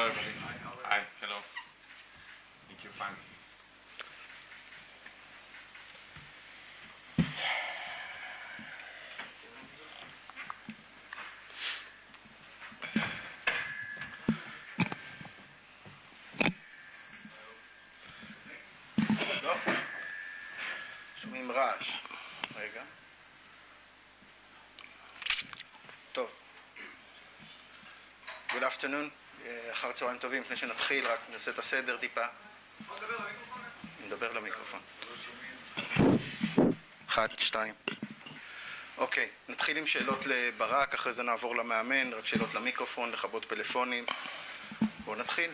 everybody. Hi, hello. Thank you, fine. לא? שומעים רעש. רגע. טוב. Good afternoon. אחר צהריים טובים. לפני שנתחיל, רק נעשה את הסדר טיפה. נדבר למיקרופון. 1, 2. אוקיי, נתחיל עם שאלות לברק, אחרי זה נעבור למאמן, רק שאלות למיקרופון, לכבות פלאפונים. בואו נתחיל.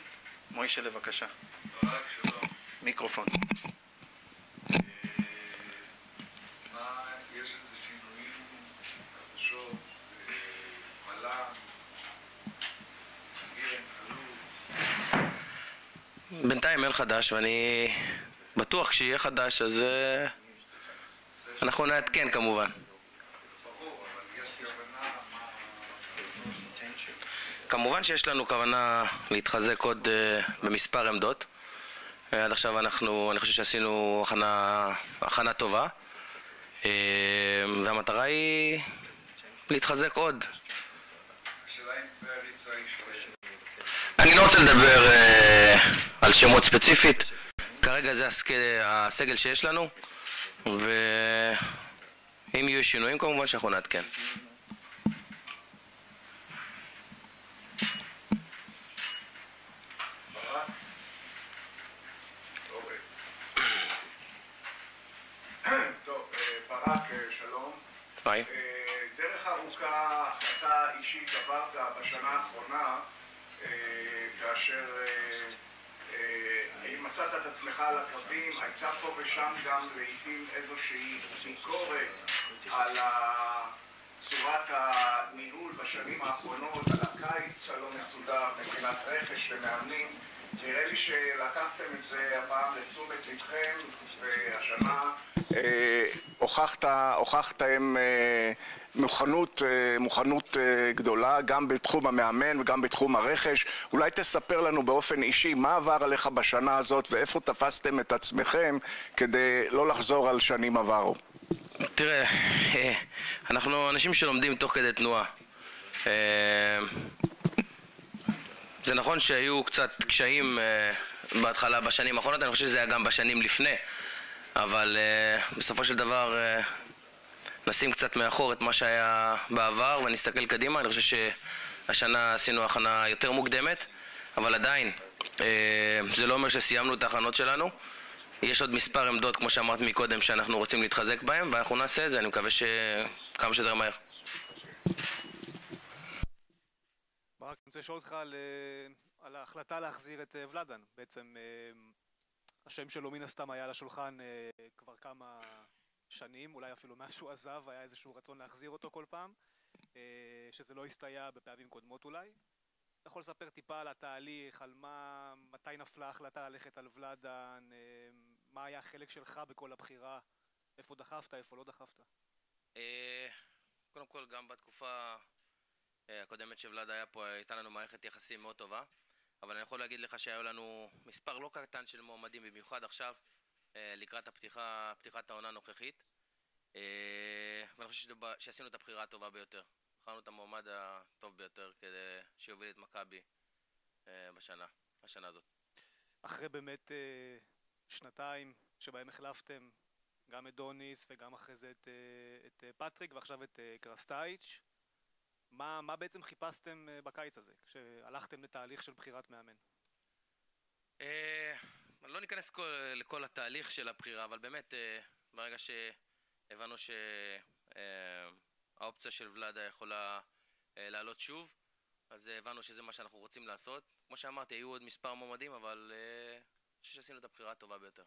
מוישה, לבקשה. ברק, שלום. מיקרופון. יש איזה שינויים חדשות, זה מלא, מגרם, חלוץ. בינתיים אין חדש, ואני בטוח כשיהיה חדש אז אנחנו נעדכן כמובן. ברור, אבל יש לי הבנה כמובן שיש לנו כוונה להתחזק עוד במספר עמדות. עד עכשיו אני חושב שעשינו הכנה טובה, והמטרה היא להתחזק עוד. השאלה אם בעריץ האיש אני לא רוצה לדבר על שמות ספציפית, כרגע זה הסגל שיש לנו, ואם יהיו שינויים כמובן שאנחנו נעדכן. טוב, ברק, שלום. היי. דרך ארוכה, החלטה אישית עברת בשנה האחרונה, כאשר מצאת את עצמך על הקווים, הייתה פה ושם גם לעיתים איזושהי ביקורת על צורת הניהול בשנים האחרונות, על הקיץ הלא מסודר מבחינת רכש ומאמנים. נראה לי שלקחתם את זה הפעם לתשומת לבכם, והשנה הוכחתם מוכנות גדולה, גם בתחום המאמן וגם בתחום הרכש. אולי תספר לנו באופן אישי מה עבר עליך בשנה הזאת ואיפה תפסתם את עצמכם כדי לא לחזור על שנים עברו. תראה, אנחנו אנשים שלומדים תוך כדי תנועה. זה נכון שהיו קצת קשיים בהתחלה בשנים האחרונות, אני חושב שזה היה גם בשנים לפני, אבל בסופו של דבר נשים קצת מאחור את מה שהיה בעבר ונסתכל קדימה. אני חושב שהשנה עשינו הכנה יותר מוקדמת, אבל עדיין זה לא אומר שסיימנו את ההכנות שלנו. יש עוד מספר עמדות, כמו שאמרת מקודם, שאנחנו רוצים להתחזק בהן, ואנחנו נעשה את זה, אני מקווה שכמה שיותר מהר. ברק, אני רוצה לשאול אותך על ההחלטה להחזיר את ו-ולאדן. בעצם השם שלו מן הסתם היה על השולחן כבר כמה שנים, אולי אפילו מאז שהוא עזב, היה איזשהו רצון להחזיר אותו כל פעם, שזה לא הסתייע בפעמים קודמות אולי. אתה יכול לספר טיפה על התהליך, על מתי נפלה ההחלטה ללכת על ו-ולאדן, מה היה החלק שלך בכל הבחירה, איפה דחפת, איפה לא דחפת? קודם כל, גם בתקופה הקודמת ש-ולאד היה פה, הייתה לנו מערכת יחסים מאוד טובה, אבל אני יכול להגיד לך שהיו לנו מספר לא קטן של מועמדים, במיוחד עכשיו לקראת פתיחת העונה הנוכחית, ואני חושב שעשינו את הבחירה הטובה ביותר. בחרנו את המועמד הטוב ביותר כדי שיוביל את מכבי בשנה הזאת. אחרי באמת שנתיים שבהם החלפתם גם את דוניס וגם אחרי זה את פטריק ועכשיו את קרסטייץ', מה בעצם חיפשתם בקיץ הזה כשהלכתם לתהליך של בחירת מאמן? אני לא ניכנס לכל התהליך של הבחירה, אבל באמת ברגע שהבנו שהאופציה של ו-ולאדן יכולה לעלות שוב, אז הבנו שזה מה שאנחנו רוצים לעשות. כמו שאמרתי, היו עוד מספר מועמדים, אבל אני חושב שעשינו את הבחירה הטובה ביותר,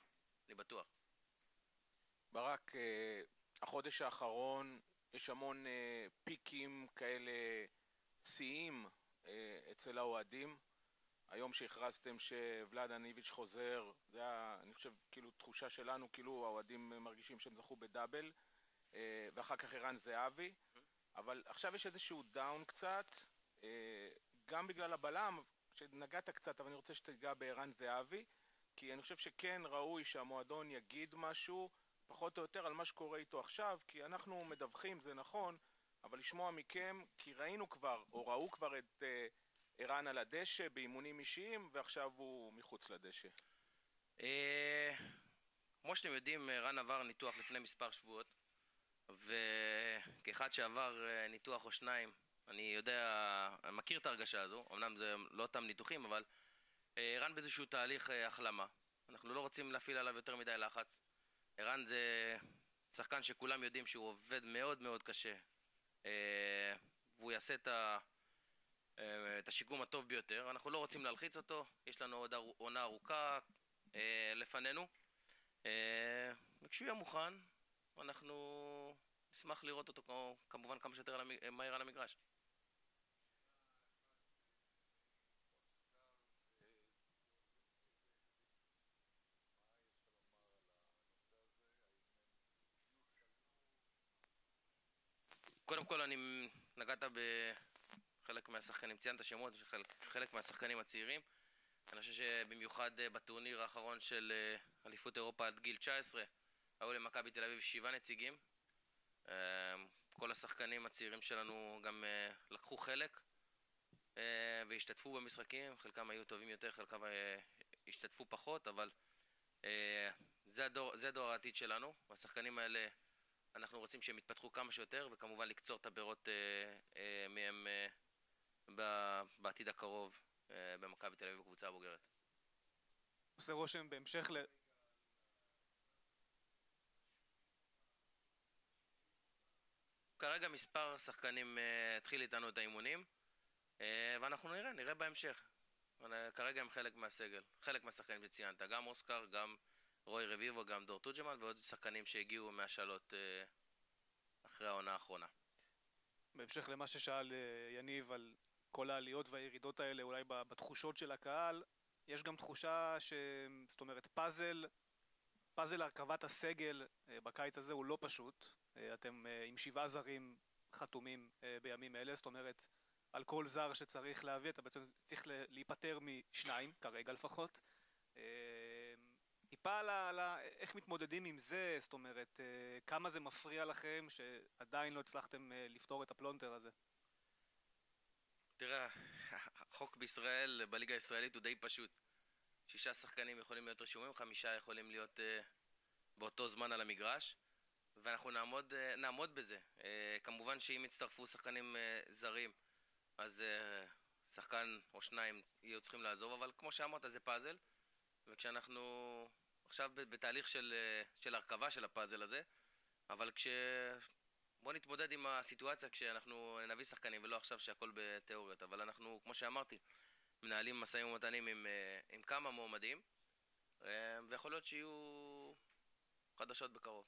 אני בטוח. ברק, החודש האחרון יש המון פיקים כאלה שיאים אצל האוהדים. היום שהכרזתם ש-ו-ולאדן איביץ חוזר, זה היה, אני חושב, כאילו תחושה שלנו, כאילו האוהדים מרגישים שהם זכו בדאבל, ואחר כך ערן זהבי, אבל עכשיו יש איזשהו דאון קצת, גם בגלל הבלם, שנגעת קצת, אבל אני רוצה שתיגע בערן זהבי, כי אני חושב שכן ראוי שהמועדון יגיד משהו, פחות או יותר על מה שקורה איתו עכשיו, כי אנחנו מדווחים, זה נכון, אבל לשמוע מכם, כי ראינו כבר, או ראו כבר את ערן על הדשא באימונים אישיים, ועכשיו הוא מחוץ לדשא. כמו שאתם יודעים, ערן עבר ניתוח לפני מספר שבועות, וכאחד שעבר ניתוח או שניים, אני יודע, מכיר את ההרגשה הזו, אמנם זה לא אותם ניתוחים, אבל ערן באיזשהו תהליך החלמה. אנחנו לא רוצים להפעיל עליו יותר מדי לחץ. ערן זה שחקן שכולם יודעים שהוא עובד מאוד מאוד קשה, והוא יעשה את השיקום הטוב ביותר. אנחנו לא רוצים להלחיץ אותו, יש לנו עוד עונה ארוכה לפנינו, וכשהוא יהיה מוכן, אנחנו נשמח לראות אותו כמובן כמה שיותר מהר על המגרש. קודם כל אני נגעת בחלק מהשחקנים, ציינת שמות, חלק מהשחקנים הצעירים. אני חושב שבמיוחד בטורניר האחרון של אליפות אירופה עד גיל 19 היו למכבי תל אביב 7 נציגים. כל השחקנים הצעירים שלנו גם לקחו חלק והשתתפו במשחקים, חלקם היו טובים יותר, חלקם השתתפו פחות, אבל זה דור העתיד שלנו. השחקנים האלה אנחנו רוצים שהם יתפתחו כמה שיותר, וכמובן לקצור את הבירות מהם בעתיד הקרוב במכבי תל אביב בקבוצה הבוגרת. עושה רושם בהמשך כרגע מספר שחקנים התחיל איתנו את האימונים, ואנחנו נראה בהמשך. כרגע הם חלק מהסגל, חלק מהשחקנים שציינת, גם אוסקר, גם רוי רביבו, גם דור תורג'מן, ועוד שחקנים שהגיעו מהשאלות אחרי העונה האחרונה. בהמשך למה ששאל יניב על כל העליות והירידות האלה, אולי בתחושות של הקהל, יש גם תחושה זאת אומרת, פאזל הרכבת הסגל בקיץ הזה הוא לא פשוט. אתם עם 7 זרים חתומים בימים אלה, זאת אומרת, על כל זר שצריך להביא, אתה בעצם צריך להיפטר מ2, כרגע לפחות. טיפה על איך מתמודדים עם זה, זאת אומרת, כמה זה מפריע לכם שעדיין לא הצלחתם לפתור את הפלונטר הזה? תראה, החוק בישראל, בליגה הישראלית הוא די פשוט. 6 שחקנים יכולים להיות רשומים, 5 יכולים להיות באותו זמן על המגרש, ואנחנו נעמוד בזה. כמובן שאם יצטרפו שחקנים זרים, אז שחקן או 2 יהיו צריכים לעזוב, אבל כמו שאמרת, זה פאזל, וכשאנחנו עכשיו בתהליך של הרכבה של הפאזל הזה, אבל בוא נתמודד עם הסיטואציה כשאנחנו נביא שחקנים, ולא עכשיו שהכל בתיאוריות, אבל אנחנו, כמו שאמרתי, מנהלים מסעים ומתנים עם כמה מועמדים, ויכול להיות שיהיו חדשות בקרוב.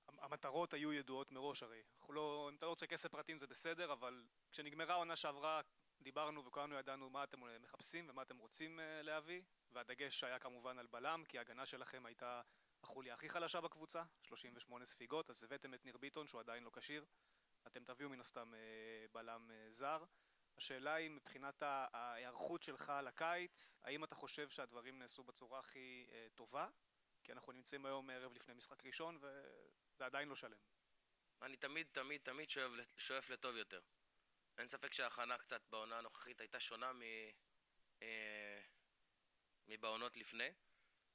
המטרות היו ידועות מראש הרי. אם אתה לא רוצה כסף פרטים זה בסדר, אבל כשנגמרה העונה שעברה דיברנו וכולנו ידענו מה אתם מחפשים ומה אתם רוצים להביא, והדגש היה כמובן על בלם, כי ההגנה שלכם הייתה החוליה הכי חלשה בקבוצה, 38 ספיגות, אז הבאתם את ניר ביטון שהוא עדיין לא כשיר, אתם תביאו מן הסתם בלם זר. השאלה היא מבחינת ההיערכות שלך לקיץ, האם אתה חושב שהדברים נעשו בצורה הכי טובה? כי אנחנו נמצאים היום ערב לפני משחק ראשון וזה עדיין לא שלם. אני תמיד שואף לטוב יותר. אין ספק שההכנה קצת בעונה הנוכחית הייתה שונה מבעונות לפני,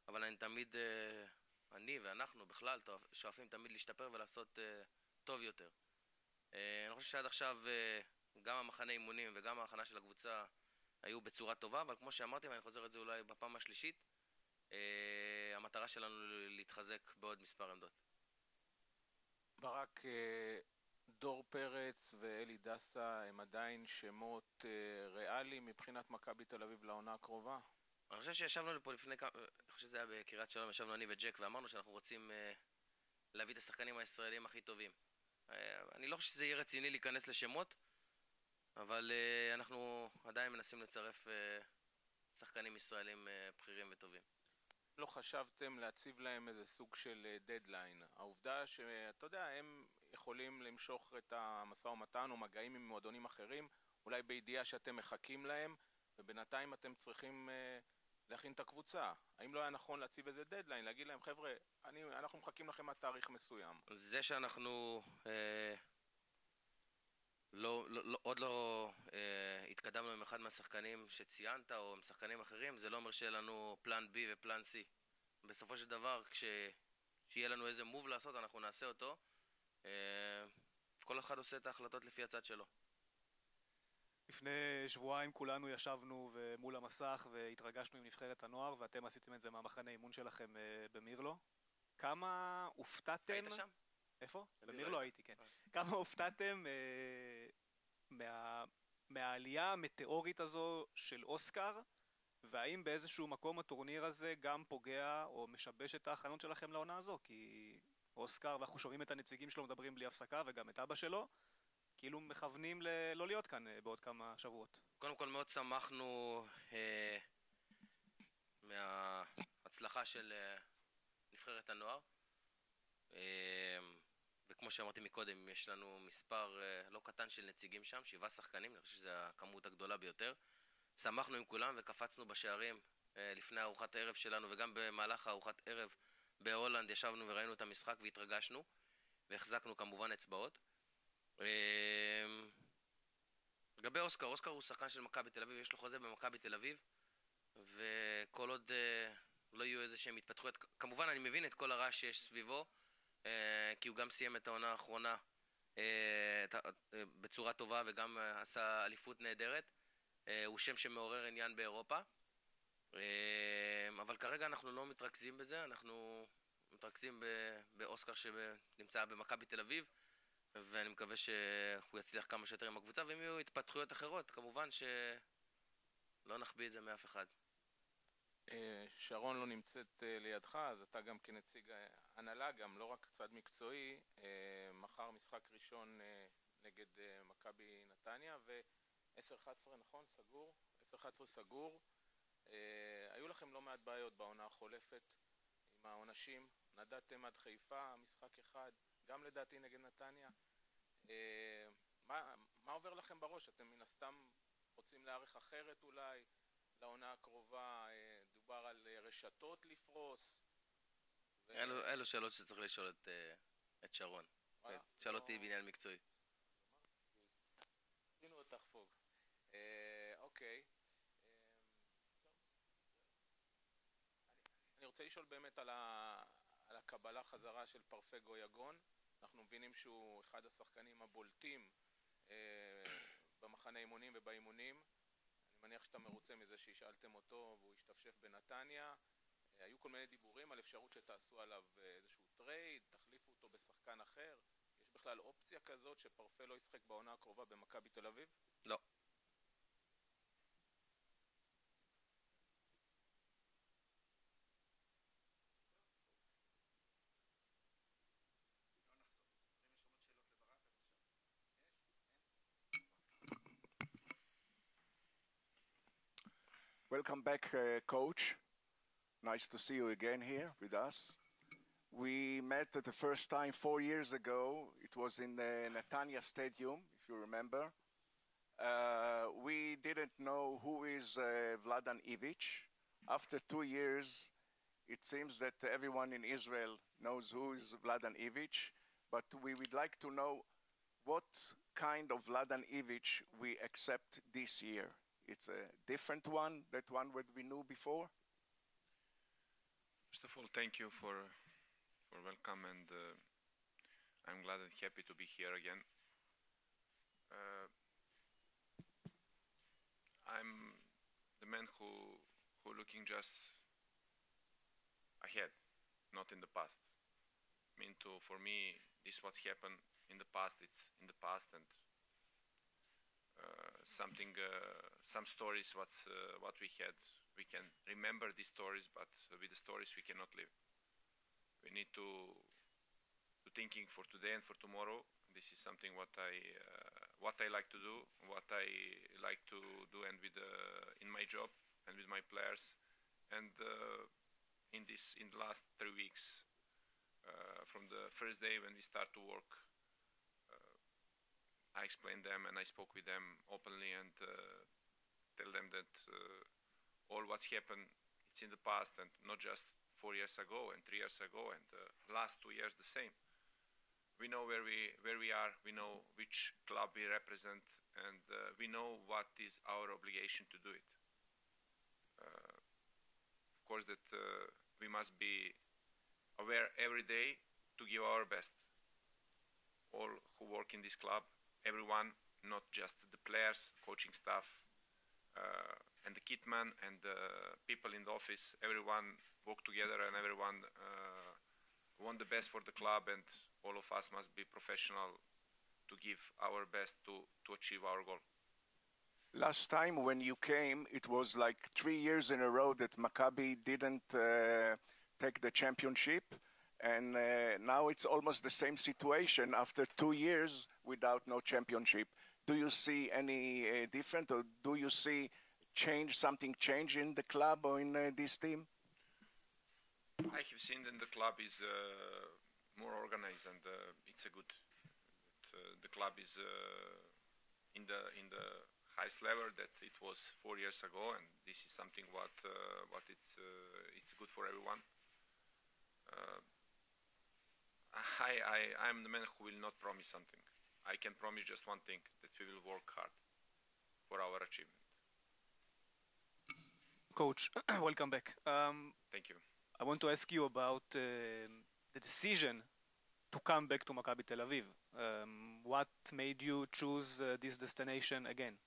אבל אני ואנחנו בכלל שואפים תמיד להשתפר ולעשות טוב יותר. אני חושב שעד עכשיו גם המחנה אימונים וגם ההכנה של הקבוצה היו בצורה טובה, אבל כמו שאמרתי, ואני חוזר את זה אולי בפעם השלישית, המטרה שלנו להתחזק בעוד מספר עמדות. ברק, דור פרץ ואלי דסה הם עדיין שמות ריאליים מבחינת מכבי תל אביב לעונה הקרובה? אני חושב שישבנו פה לפני כמה, אני חושב שזה היה בקריאת שלום, ישבנו אני וג'ק ואמרנו שאנחנו רוצים להביא את השחקנים הישראלים הכי טובים. אני לא חושב שזה יהיה רציני להיכנס לשמות, אבל אנחנו עדיין מנסים לצרף שחקנים ישראלים בכירים וטובים. לא חשבתם להציב להם איזה סוג של דדליין? העובדה שאתה יודע, הם יכולים למשוך את המשא ומתן או מגעים עם מועדונים אחרים, אולי בידיעה שאתם מחכים להם, ובינתיים אתם צריכים להכין את הקבוצה. האם לא היה נכון להציב איזה דדליין, להגיד להם, חבר'ה, אנחנו מחכים לכם עד תאריך מסוים? זה שאנחנו עוד לא התקדמנו עם אחד מהשחקנים שציינת או עם שחקנים אחרים, זה לא אומר שיהיה לנו פלן B ופלן C. בסופו של דבר, כשיהיה לנו איזה מוב לעשות, אנחנו נעשה אותו. כל אחד עושה את ההחלטות לפי הצד שלו. לפני שבועיים כולנו ישבנו מול המסך והתרגשנו עם נבחרת הנוער, ואתם עשיתם את זה מהמחנה אימון שלכם במירלו. כמה הופתעתם... היית שם? איפה? במירלו הייתי, כן. כמה הופתעתם מהעלייה המטאורית הזו של אוסקר, והאם באיזשהו מקום הטורניר הזה גם פוגע או משבש את ההכנות שלכם לעונה הזו? כי אוסקר, ואנחנו שומעים את הנציגים שלו מדברים בלי הפסקה, וגם את אבא שלו, כאילו מכוונים לא להיות כאן בעוד כמה שבועות. קודם כל מאוד שמחנו מההצלחה של נבחרת הנוער, וכמו שאמרתי מקודם, יש לנו מספר לא קטן של נציגים שם, 7 שחקנים, אני חושב שזו הכמות הגדולה ביותר. שמחנו עם כולם וקפצנו בשערים לפני ארוחת הערב שלנו, וגם במהלך ארוחת ערב בהולנד ישבנו וראינו את המשחק והתרגשנו, והחזקנו כמובן אצבעות. לגבי אוסקר הוא שחקן של מכבי תל אביב, יש לו חוזה במכבי תל אביב, וכל עוד לא יהיו איזה שהם התפתחויות, כמובן אני מבין את כל הרעש שיש סביבו, כי הוא גם סיים את העונה האחרונה בצורה טובה וגם עשה אליפות נהדרת. הוא שם שמעורר עניין באירופה, אבל כרגע אנחנו לא מתרכזים בזה, אנחנו מתרכזים באוסקר שנמצא במכבי תל אביב, ואני מקווה שהוא יצליח כמה שיותר עם הקבוצה, ואם יהיו התפתחויות אחרות, כמובן שלא נחביא את זה מאף אחד. שרון לא נמצאת לידך, אז אתה גם כנציג הנהלה, גם לא רק צד מקצועי, מחר משחק ראשון נגד מכבי נתניה, ו-10-11 נכון? סגור? 10-11 סגור. היו לכם לא מעט בעיות בעונה החולפת עם העונשים, נדדתם עד חיפה, משחק אחד, גם לדעתי נגד נתניה. מה עובר לכם בראש? אתם מן הסתם רוצים להערך אחרת אולי לעונה הקרובה? דובר על רשתות לפרוס? אלו שאלות שצריך לשאול את שרון. שאל אותי בעניין מקצועי. הנה אותך פוג. אוקיי. אני רוצה לשאול באמת על הקבלה חזרה של פרפגו יגון. אנחנו מבינים שהוא אחד השחקנים הבולטים במחנה אימונים ובאימונים. אני מניח שאתה מרוצה מזה שהשאלתם אותו והוא השתפשף בנתניה. היו כל מיני דיבורים על אפשרות שתעשו עליו איזשהו טרייד, תחליפו אותו בשחקן אחר. יש בכלל אופציה כזאת שפרפה לא ישחק בעונה הקרובה במכבי תל אביב? לא. Welcome back, Coach. Nice to see you again here with us. We met at the first time 4 years ago. It was in the Netanya Stadium, if you remember. We didn't know who is ו-ולאדן איביץ. After 2 years, it seems that everyone in Israel knows who is ו-ולאדן איביץ, but we would like to know what kind of ו-ולאדן איביץ we accept this year. It's a different one, that one that we knew before. First of all, thank you for welcome, and I'm glad and happy to be here again. I'm the man who looking just ahead, not in the past. For me, this what's happened in the past. It's in the past, and some stories what we had. We can remember these stories, but with the stories we cannot live. We need to thinking for today and for tomorrow. This is something what I like to do, what I like to do, and in my job and with my players. And in the last 3 weeks, from the first day when we start to work, I explained them and I spoke with them openly, and tell them that all what's happened, it's in the past, and not just 4 years ago and 3 years ago and last 2 years the same. We know where we are, we know which club we represent, and we know what is our obligation to do it. Of course that we must be aware every day to give our best. All who work in this club, everyone, not just the players, coaching staff, and the kitman and the people in the office, everyone work together and everyone want the best for the club, and all of us must be professional to give our best to achieve our goal. Last time when you came, it was like 3 years in a row that Maccabi didn't take the championship, and now it's almost the same situation after 2 years without no championship. Do you see any different, or do you see something change in the club or in this team? I have seen that the club is more organized, and it's a good. The club is in the highest level that it was 4 years ago, and this is something what it's good for everyone. I'm the man who will not promise something. I can promise just one thing, that we will work hard for our achievement. Coach, welcome back. Thank you. I want to ask you about the decision to come back to Maccabi Tel Aviv. What made you choose this destination again?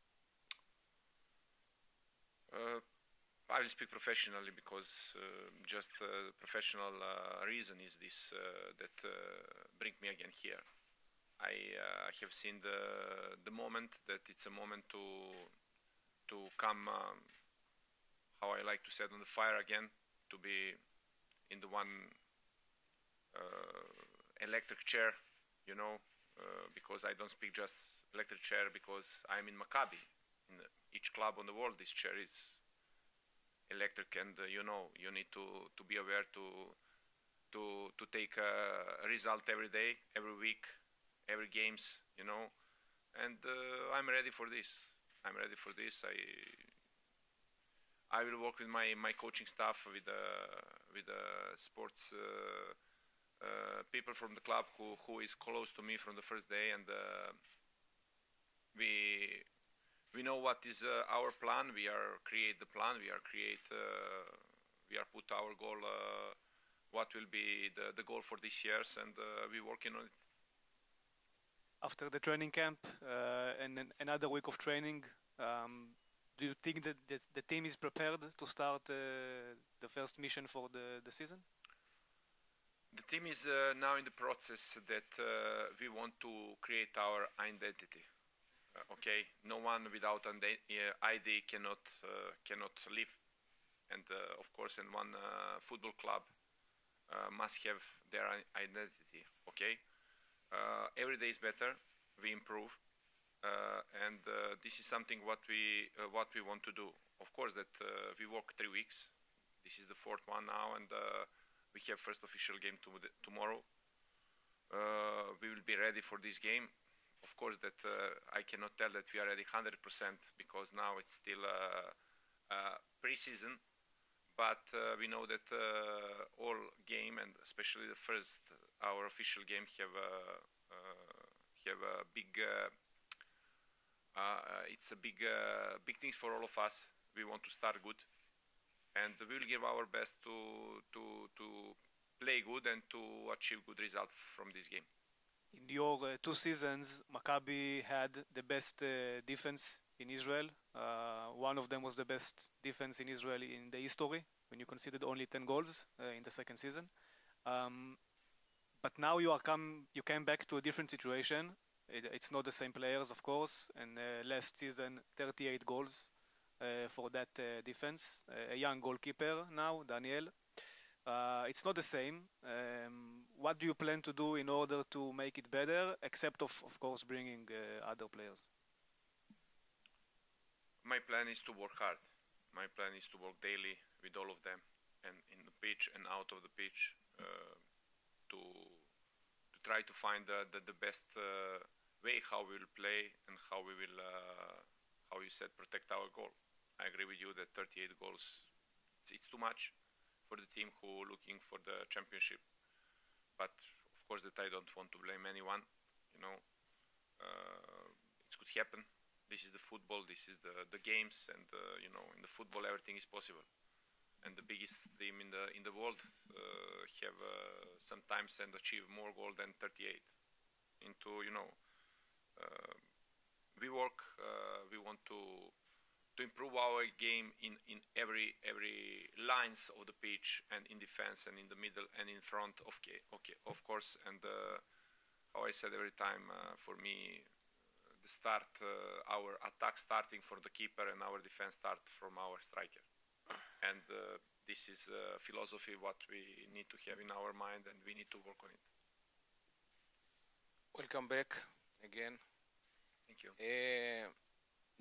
I will speak professionally, because just professional reason is this that bring me again here. I have seen the moment that it's a moment to come, how I like to say it, on the fire again, to be in the one electric chair, you know, because I don't speak just electric chair because I'm in Maccabi. In each club on the world, this chair is electric, and you know, you need to be aware to take a result every day, every week, every games, you know, and I'm ready for this. I'm ready for this. I will work with my coaching staff, with the sports people from the club who is close to me from the first day, and we know what is our plan. We are create the plan. We are put our goal. What will be the goal for this years, and we working on it. After the training camp and another week of training, do you think that the team is prepared to start the first mission for the season? The team is now in the process that we want to create our identity. Okay, no one without an ID cannot live, and of course, in one football club must have their identity. Okay, every day is better. We improve, and this is something what we want to do. Of course, that we work 3 weeks. This is the 4th one now, and we have first official game tomorrow. We will be ready for this game. Of course, that I cannot tell that we are ready 100% because now it's still pre-season. But we know that all game, and especially the first, our official game, have a big. It's a big thing for all of us. We want to start good, and we will give our best to play good and to achieve good results from this game. In your 2 seasons, Maccabi had the best defense in Israel. One of them was the best defense in Israel in the history, when you considered only 10 goals in the 2nd season. But now you came back to a different situation. It's not the same players, of course, and last season 38 goals for that defense. A young goalkeeper now, Daniel. It's not the same. What do you plan to do in order to make it better, except of course bringing other players? My plan is to work hard. My plan is to work daily with all of them, and in the pitch and out of the pitch, to try to find the best way how we will play and how we will, how you said, protect our goal. I agree with you that 38 goals, it's too much for the team who looking for the championship. But of course that I don't want to blame anyone, you know. It could happen. This is the football, this is the games, and you know, in the football everything is possible. And the biggest team in the world have sometimes and achieve more goal than 38. Into, you know, we work, we want to improve our game in every lines of the pitch, and in defense and in the middle and in front. Okay, of course. And how I said every time, for me, the start, our attack starting from the keeper and our defense start from our striker. And this is a philosophy what we need to have in our mind, and we need to work on it. Welcome back again. Thank you.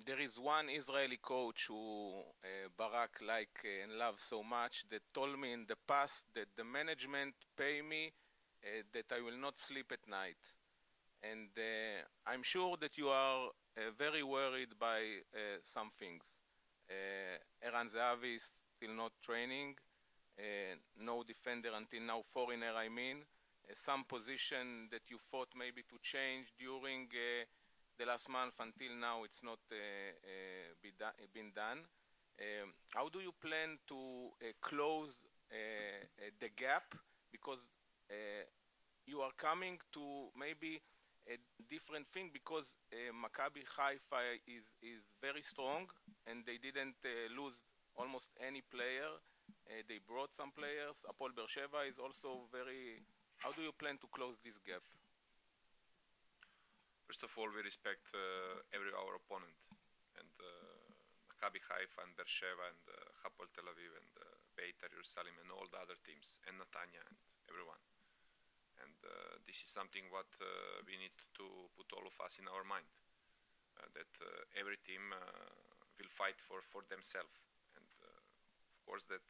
There is one Israeli coach who Barak like and love so much that told me in the past that the management pay me that I will not sleep at night. And I'm sure that you are very worried by some things. Eran Zehavi is still not training, no defender until now, foreigner I mean. Some position that you thought maybe to change during the last month until now, it's not been done. How do you plan to close the gap? Because you are coming to maybe a different thing, because Maccabi Haifa is very strong and they didn't lose almost any player. They brought some players. Apol Beersheva is also very... How do you plan to close this gap? First of all, we respect our opponent, and Maccabi Haifa and Beersheva and Hapoel Tel Aviv and Beitar Jerusalem and all the other teams, and Netanya and everyone. And this is something what we need to put all of us in our mind, that every team will fight for themselves. And of course that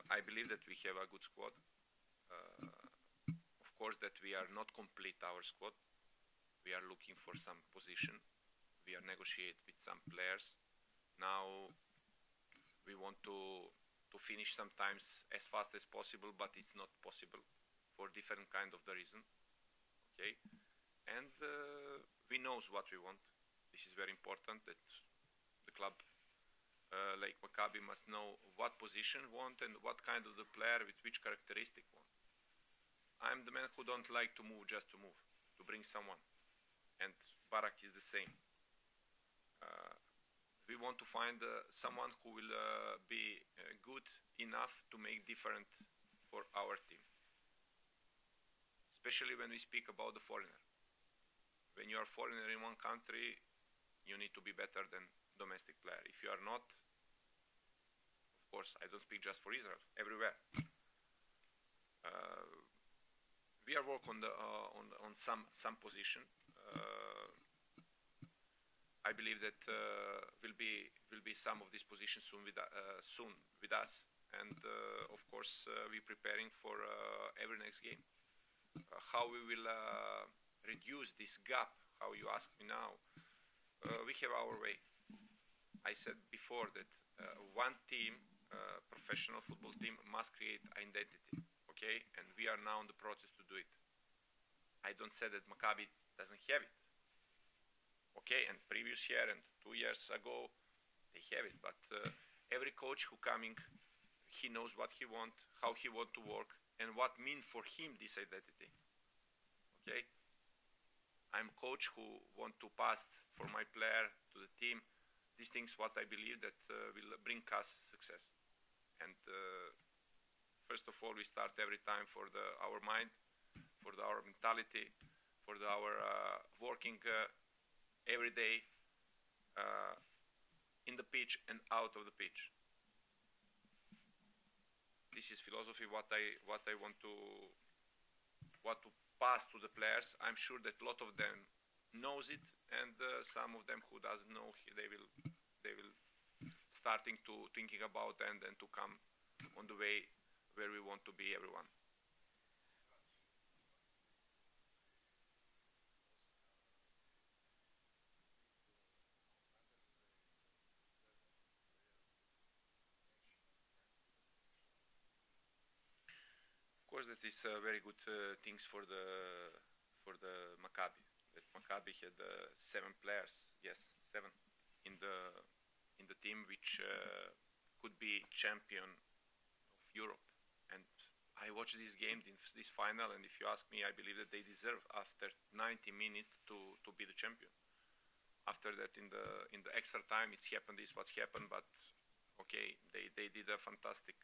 I believe that we have a good squad. Of course that we are not complete our squad. We are looking for some position. We are negotiate with some players. Now we want to finish sometimes as fast as possible, but it's not possible for different kind of the reason. Okay, and we knows what we want. This is very important, that the club like Maccabi must know what position want and what kind of the player with which characteristic want. I'm the man who don't like to move just to move, to bring someone. And Barak is the same. We want to find someone who will be good enough to make different for our team. Especially when we speak about the foreigner. When you are foreigner in one country, you need to be better than domestic player. If you are not, of course, I don't speak just for Israel, everywhere. We are working on some position. I believe that will be some of these positions soon with us, and of course we're preparing for every next game. How we will reduce this gap? How you ask me now? We have our way. I said before that one team, professional football team, must create identity. Okay, and we are now in the process to do it. I don't say that Maccabi doesn't have it. Okay, and previous year and 2 years ago, they have it. But every coach who coming, he knows what he want, how he want to work, and what mean for him this identity. Okay, I'm coach who want to pass for my player to the team. These things what I believe that will bring us success. And first of all, we start every time for our mind, for our mentality, for our working every day in the pitch and out of the pitch. This is philosophy what I want to pass to the players. I'm sure that a lot of them knows it, and some of them who doesn't know, they will starting to thinking about and to come on the way where we want to be, everyone. course, that is very good things for the Maccabi. That Maccabi had 7 players, yes, 7 in the team, which could be champion of Europe. And I watched this game, this final, and if you ask me, I believe that they deserve after 90 minutes to be the champion. After that, in the extra time, it's happened. This what's happened, but okay, they did a fantastic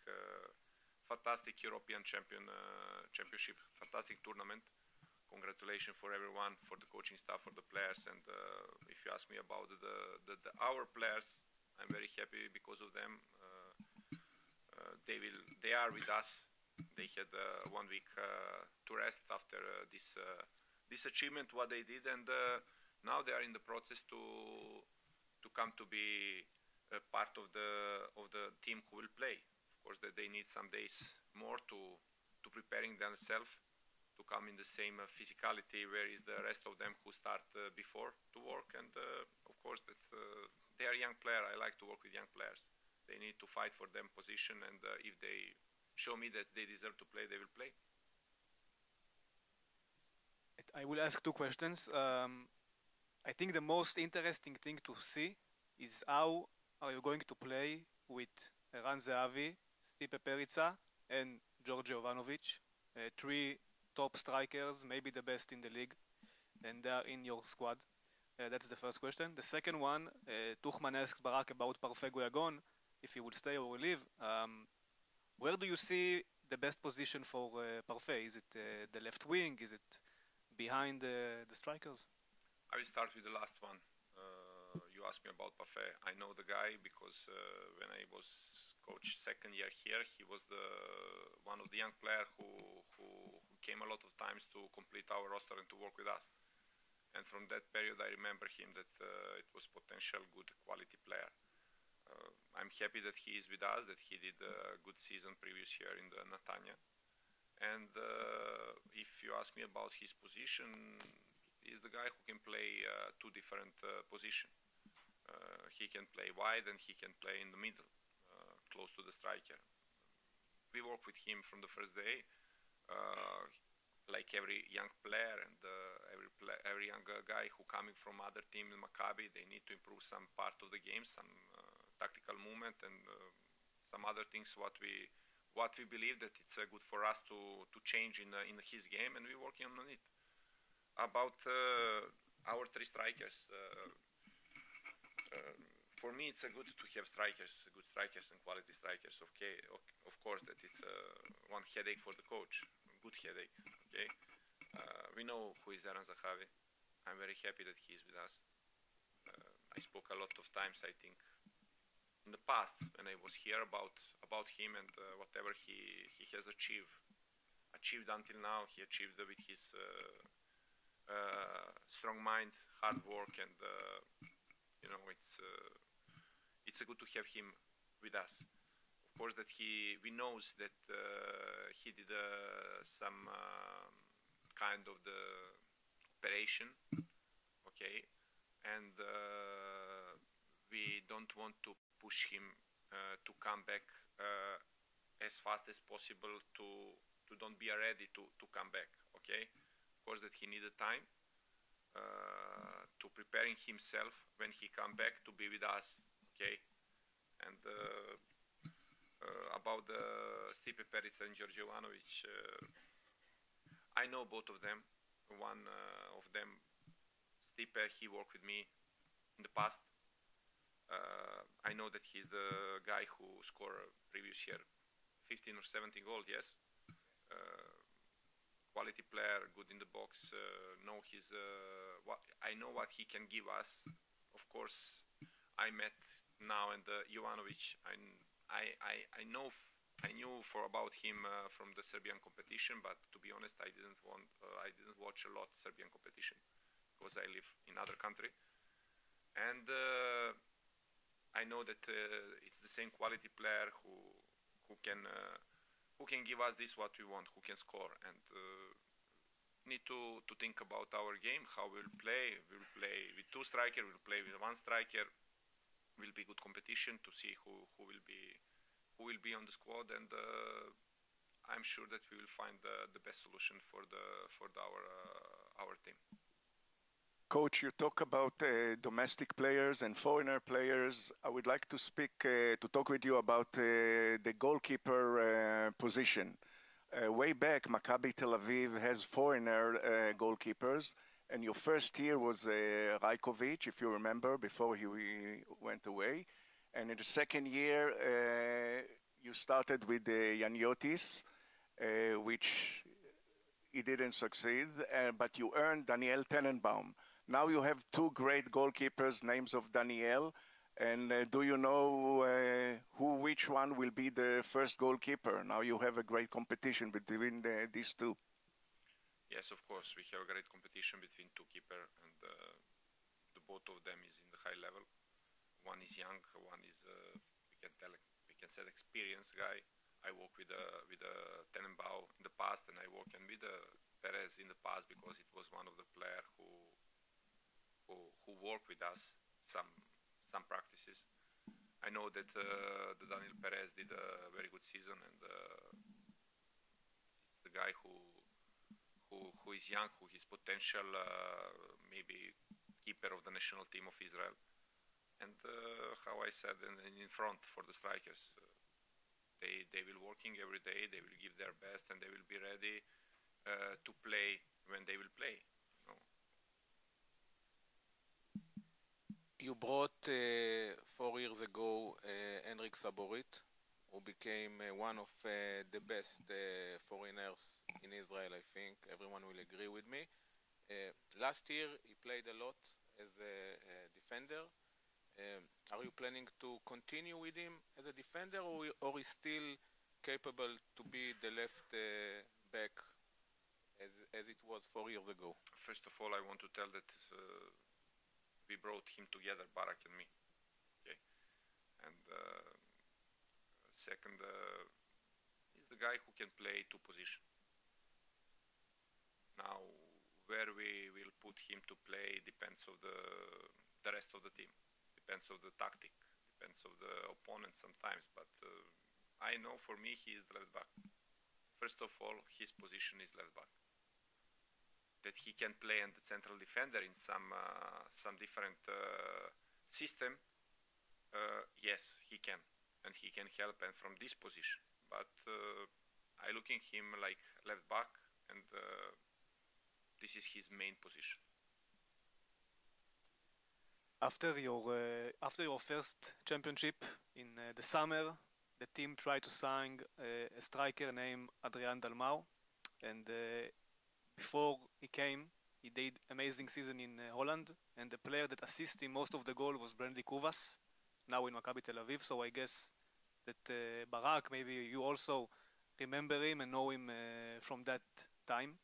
European championship, fantastic tournament. Congratulations for everyone, for the coaching staff, for the players. And if you ask me about our players, I'm very happy because of them. They are with us. They had 1 week to rest after this achievement, what they did, and now they are in the process to come to be a part of the team who will play. Of course, that they need some days more to preparing themselves to come in the same physicality where is the rest of them who start before to work. And of course, that they are young players. I like to work with young players. They need to fight for them position, and if they show me that they deserve to play, they will play. I will ask 2 questions. I think the most interesting thing to see is how are you going to play with Eran Zehavi, Stipe Perica, and Georgi Jovanovic, 3 top strikers, maybe the best in the league, and they are in your squad. That's the first question. The second one, Tuchman asked Barak about Parfait Goyagon, if he would stay or leave. Where do you see the best position for Parfait? Is it the left wing? Is it behind the strikers? I will start with the last one. You asked me about Parfait. I know the guy because when I was coach 2nd year here, he was one of the young players who came a lot of times to complete our roster and to work with us. And from that period, I remember him that it was potential good quality player. I'm happy that he is with us, that he did a good season previous year in the Netanya. And if you ask me about his position, he's the guy who can play 2 different positions. He can play wide and he can play in the middle, close to the striker. We work with him from the first day, like every young player and every young guy who coming from other team in Maccabi. They need to improve some part of the game, some tactical movement and some other things what we believe that it's good for us to change in his game, and we're working on it. About our 3 strikers, for me it's good to have strikers, good strikers and quality strikers. Okay, of course that it's one headache for the coach, good headache. Okay, we know who is Eran Zehavi. I'm very happy that he is with us. I spoke a lot of times, I think, in the past when I was here about him and whatever he has achieved until now. He achieved with his strong mind, hard work, and you know, it's good to have him with us. Of course, that we knows that he did some kind of the operation, okay, and we don't want to push him to come back as fast as possible to don't be ready to come back, okay. Of course, that he needed time to preparing himself when he come back to be with us, okay. And about the Stipe Perica and Georgi Jovanovic, I know both of them. One of them, Stipe, he worked with me in the past. I know that he's the guy who scored previous year 15 or 17 goals, yes. Quality player, good in the box. I know what he can give us. Of course, I met now and Jovanovic. I knew about him from the Serbian competition, but to be honest, I didn't watch a lot Serbian competition because I live in other country, and I know that it's the same quality player who can give us this what we want, who can score, and need to think about our game, how we'll play. We'll play with 2 strikers, we'll play with 1 striker. Will be good competition to see who will be on the squad, and I'm sure that we will find the best solution for our team. Coach, you talk about domestic players and foreigner players. I would like to talk with you about the goalkeeper position. Way back, Maccabi Tel Aviv has foreigner goalkeepers, and your first year was Rajkovic, if you remember, before he went away. And in the second year, you started with Yaniotis, which he didn't succeed, but you earned Daniel Tenenbaum. Now you have two great goalkeepers, names of Daniel, and do you know which one will be the first goalkeeper? Now you have a great competition between these two. Yes, of course, we have a great competition between two keepers, and the both of them is in the high level. One is young, one is we can say experienced guy. I work with Tenenbaum in the past, and I work with Perez in the past because it was one of the players who worked with us some practices. I know that the Daniel Perez did a very good season, and it's the guy who is young, who is potential, maybe keeper of the national team of Israel. And how I said in front for the strikers, they will working every day, they will give their best, and they will be ready to play when they will play. You brought 4 years ago Henrik Saborit, who became one of the best foreigners in Israel, I think. Everyone will agree with me. Last year he played a lot as a defender. Are you planning to continue with him as a defender, or is still capable to be the left back as it was 4 years ago? First of all, I want to tell that we brought him together, Barak and me. Okay, and second, he's the guy who can play two positions. Now, where we will put him to play depends on the rest of the team. Depends on the tactic, depends on the opponent sometimes, but I know for me he is the left back. First of all, his position is left back. That he can play in the central defender in some different system, yes, he can, and he can help and from this position. But I look at him like left back, and this is his main position. After your first championship in the summer, the team tried to sign a striker named Adrian Dalmau, and before he came, he did amazing season in Holland, and the player that assisted him most of the goal was Brandley Kuvas, now in Maccabi Tel Aviv. So I guess that Barak, maybe you also remember him and know him from that time.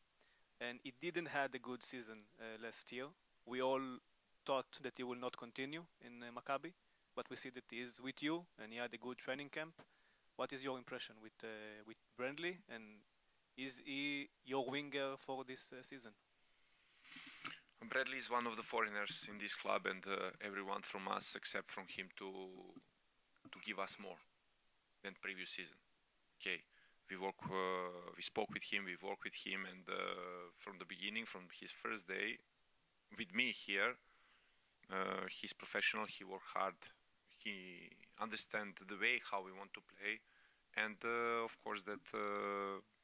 And he didn't have a good season last year. We all thought that he will not continue in Maccabi, but we see that he is with you and he had a good training camp. What is your impression with Brandley, and is he your winger for this season? Bradley is one of the foreigners in this club, and everyone from us except from him to give us more than previous season. Okay, we spoke with him, we worked with him, and from the beginning, from his first day with me here, he's professional, he worked hard, he understands the way how we want to play, and of course that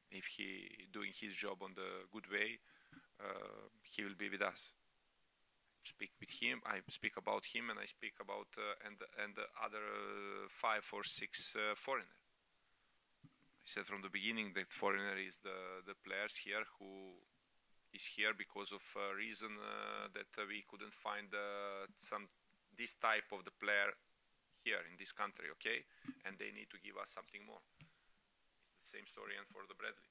if he doing his job on the good way, he will be with us. Speak with him, I speak about him, and I speak about and the other 5 or 6 foreigners. I said from the beginning that foreigner is the players here who is here because of a reason that we couldn't find this type of the player here in this country, okay? And they need to give us something more. It's the same story and for the Bradley.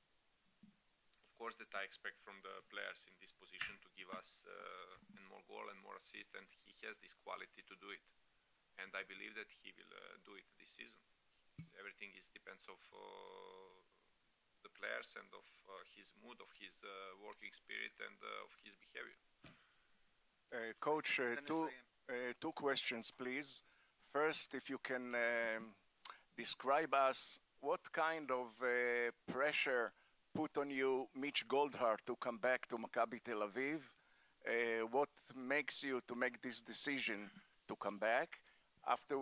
Of course that I expect from the players in this position to give us and more goal and more assist, and he has this quality to do it. And I believe that he will do it this season. Everything depends of the players and of his mood, of his working spirit, and of his behavior. Coach, two questions, please. First, if you can describe us what kind of pressure put on you Mitch Goldhart to come back to Maccabi Tel Aviv? What makes you to make this decision to come back after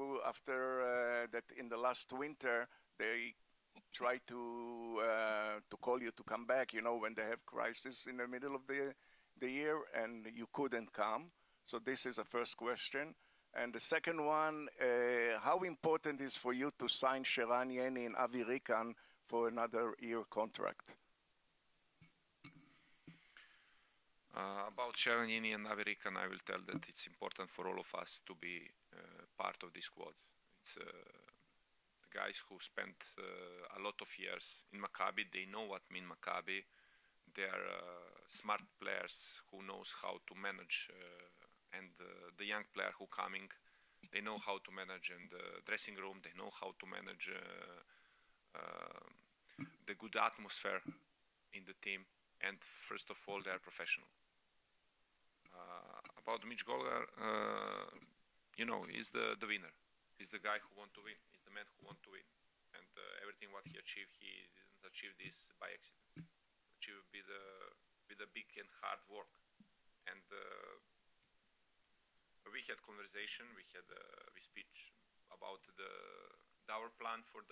that in the last winter they tried to call you to come back, you know, when they have crisis in the middle of the year and you couldn't come. So this is the first question. And the second one, how important is for you to sign Sheran Yeni and Avi Rikan for another year contract? About Sheran Yeni and Avi Rikan, I will tell that it's important for all of us to be part of this squad. It's the guys who spent a lot of years in Maccabi. They know what mean Maccabi. They are smart players who knows how to manage, and the young player who coming, they know how to manage in the dressing room. They know how to manage the good atmosphere in the team. And first of all, they are professional. About Mitch Goldhart, you know, he's the winner. He's the guy who want to win. He's the man who want to win. And everything what he achieved, he didn't achieve this by accident. Achieved with a big and hard work. And we had conversation, we speech about our plan for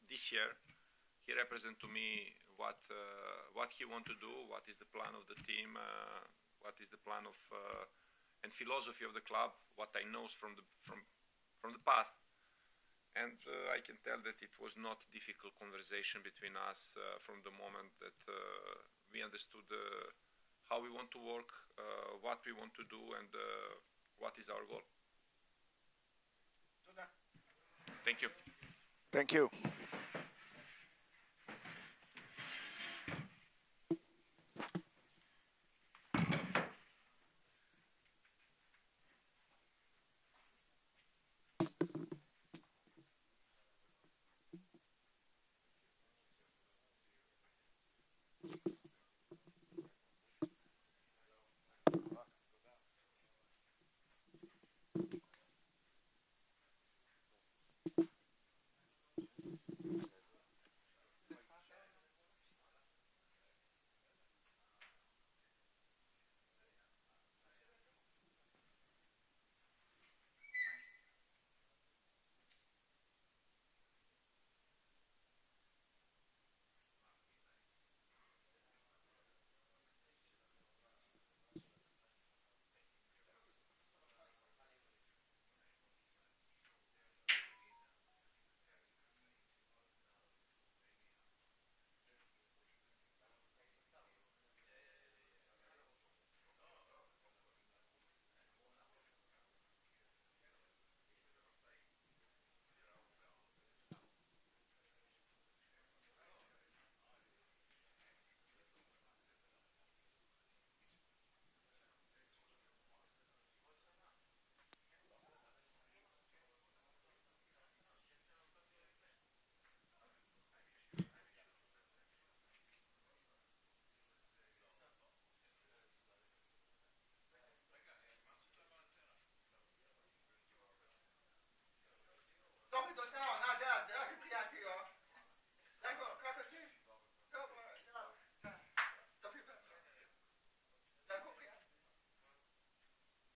this year. He represent to me what he want to do, what is the plan of the team, what is the plan of and philosophy of the club, what I know from the past. And I can tell that it was not difficult conversation between us from the moment that we understood how we want to work, what we want to do, and what is our goal. Thank you. Thank you. תוך מתוצאה העונה, זה הקריאתי,